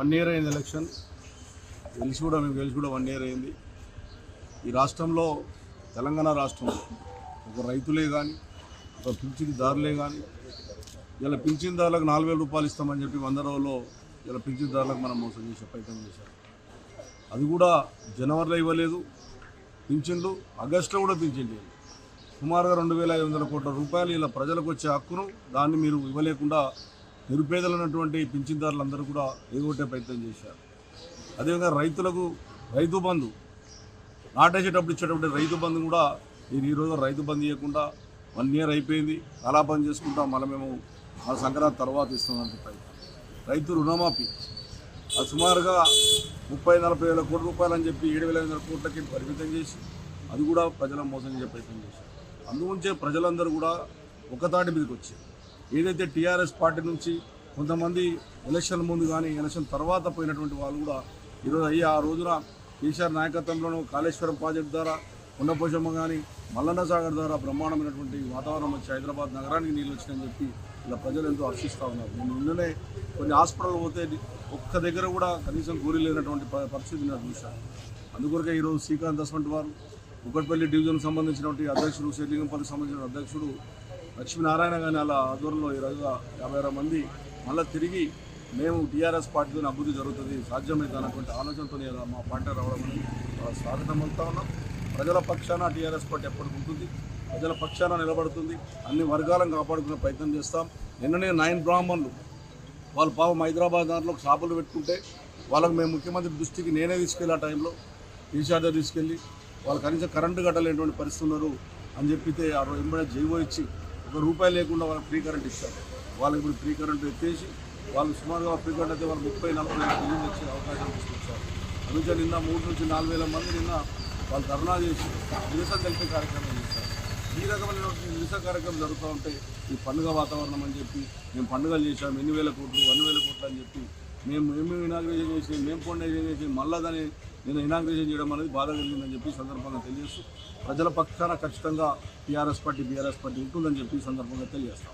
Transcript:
1 year అయింది election గెలిచి కూడా 1 year అయింది. ఈ రాష్ట్రంలో తెలంగాణ రాష్ట్రంలో ఒక రైతులే కానీ ఒక పింఛన్దారులే కానీ ఇలా పింఛన్దారులకు 4,000 రూపాయలు ఇస్తామని చెప్పి 100 రోజుల్లో ఇలా పింఛన్దారులకు మనం మోసం చేసే ప్రయత్నం చేశారు. అది కూడా జనవరిలో ఇవ్వలేదు పింఛన్లు, ఆగస్టులో కూడా పింఛన్ లేదు. సుమారుగా 2,500 కోట్ల రూపాయలు ఇలా ప్రజలకు వచ్చే హక్కును దాన్ని మీరు ఇవ్వలేకుండా నిరుపేదలైనటువంటి పింఛన్దారులందరూ కూడా ఎగొట్టే ప్రయత్నం చేశారు. అదేవిధంగా రైతులకు రైతు బంధు నాటేసేటప్పుడు ఇచ్చేటప్పుడు రైతు బంధు కూడా మీరు ఈరోజు రైతు బంధు ఇవ్వకుండా 1 year అయిపోయింది, కలాపం చేసుకుంటాం, మళ్ళీ మేము ఆ సంక్రాంతి తర్వాత ఇస్తామని చెప్పారు. రైతు రుణమాఫీ అది సుమారుగా 30-40 వేల కోట్ల రూపాయలు అని చెప్పి 7,500 కోట్లకి పరిమితం చేసి అది కూడా ప్రజలను మోసం చేసే ప్రయత్నం చేశారు. అందుగురించే ప్రజలందరూ కూడా ఒకతాటి మీదకి వచ్చారు. ఏదైతే టీఆర్ఎస్ పార్టీ నుంచి కొంతమంది ఎలక్షన్ ముందు కానీ ఎలక్షన్ తర్వాత పోయినటువంటి వాళ్ళు కూడా ఈరోజు ఆ రోజున కేసీఆర్ నాయకత్వంలోనూ కాళేశ్వరం ప్రాజెక్టు ద్వారా కొండపోచమ్మ కానీ మల్లన్న సాగర్ ద్వారా బ్రహ్మాండమైనటువంటి వాతావరణం వచ్చి హైదరాబాద్ నగరానికి నీళ్ళు వచ్చినాయని చెప్పి ఇలా ప్రజలు ఎంతో హర్షిస్తూ ఉన్నారు. నేను నిన్ననే కొన్ని హాస్పిటల్ పోతే ఒక్క దగ్గర కూడా కనీసం గోరీ లేనటువంటి పరిస్థితి నేను చూశాను. అందుకొరకే ఈరోజు శ్రీకాంత్ అస్వంటి వారు కుకట్పల్లి డివిజన్కి సంబంధించినటువంటి అధ్యక్షుడు, శ్రీలింగంపల్లికి సంబంధించిన అధ్యక్షుడు లక్ష్మీనారాయణ కానీ అలా ఆధ్వర్యంలో ఈరోజు 56 మంది మళ్ళీ తిరిగి మేము టీఆర్ఎస్ పార్టీతో అభివృద్ధి జరుగుతుంది సాధ్యమైతే అన్నటువంటి ఆలోచనతో మా పార్టీ రావడం అనేది స్వాగతం అవుతా ఉన్నాం. ప్రజల పక్షాన టీఆర్ఎస్ పార్టీ ఎప్పటికి ఉంటుంది, ప్రజల పక్షాన నిలబడుతుంది, అన్ని వర్గాలను కాపాడుకునే ప్రయత్నం చేస్తాం. నిన్ననే 9 బ్రాహ్మణులు వాళ్ళు పాపం హైదరాబాద్ దాంట్లో షాపులు పెట్టుకుంటే వాళ్ళకి మేము ముఖ్యమంత్రి దృష్టికి నేనే తీసుకెళ్ళి ఆ టైంలో కేసీఆర్ దగ్గర తీసుకెళ్ళి వాళ్ళు కనీసం కరెంటు కట్టలేనటువంటి పరిస్థితి ఉన్నారు అని చెప్పితే ఆ రోజు ఎంబడే జైవో ఇచ్చి ₹1 లేకుండా వాళ్ళకి ఫ్రీ కరెంట్ ఇస్తారు. వాళ్ళకి ఇప్పుడు ఫ్రీ కరెంట్ ఎత్తేసి వాళ్ళు సుమారుగా ఫ్రీ కరెంట్ అయితే వాళ్ళు 30-40 బిల్లులు వచ్చే అవకాశం తీసుకొచ్చారు. అందుకే నిన్న 3 నుంచి 4,000 మంది నిన్న వాళ్ళు ధర్నా చేసి నిరసన తెలిపే కార్యక్రమం చేశారు. ఈ రకమైన నిరసన కార్యక్రమం జరుగుతూ ఉంటే ఈ పండుగ వాతావరణం అని చెప్పి మేము పండుగలు చేశాము, ఎన్ని వేల కోట్లు 1,000 కోట్లు అని చెప్పి మేము ఇనాగ్రేషన్ చేసి మేము పొండేషన్ చేసి మళ్ళీ దాన్ని నేను ఇనాగ్రేషన్ చేయడం అనేది బాధ కలిగిందని చెప్పి సందర్భంగా తెలియజేస్తూ ప్రజల పక్షాన ఖచ్చితంగా టీఆర్ఎస్ పార్టీ బీఆర్ఎస్ పార్టీ ఉంటుందని చెప్పి సందర్భంగా తెలియజేస్తాం.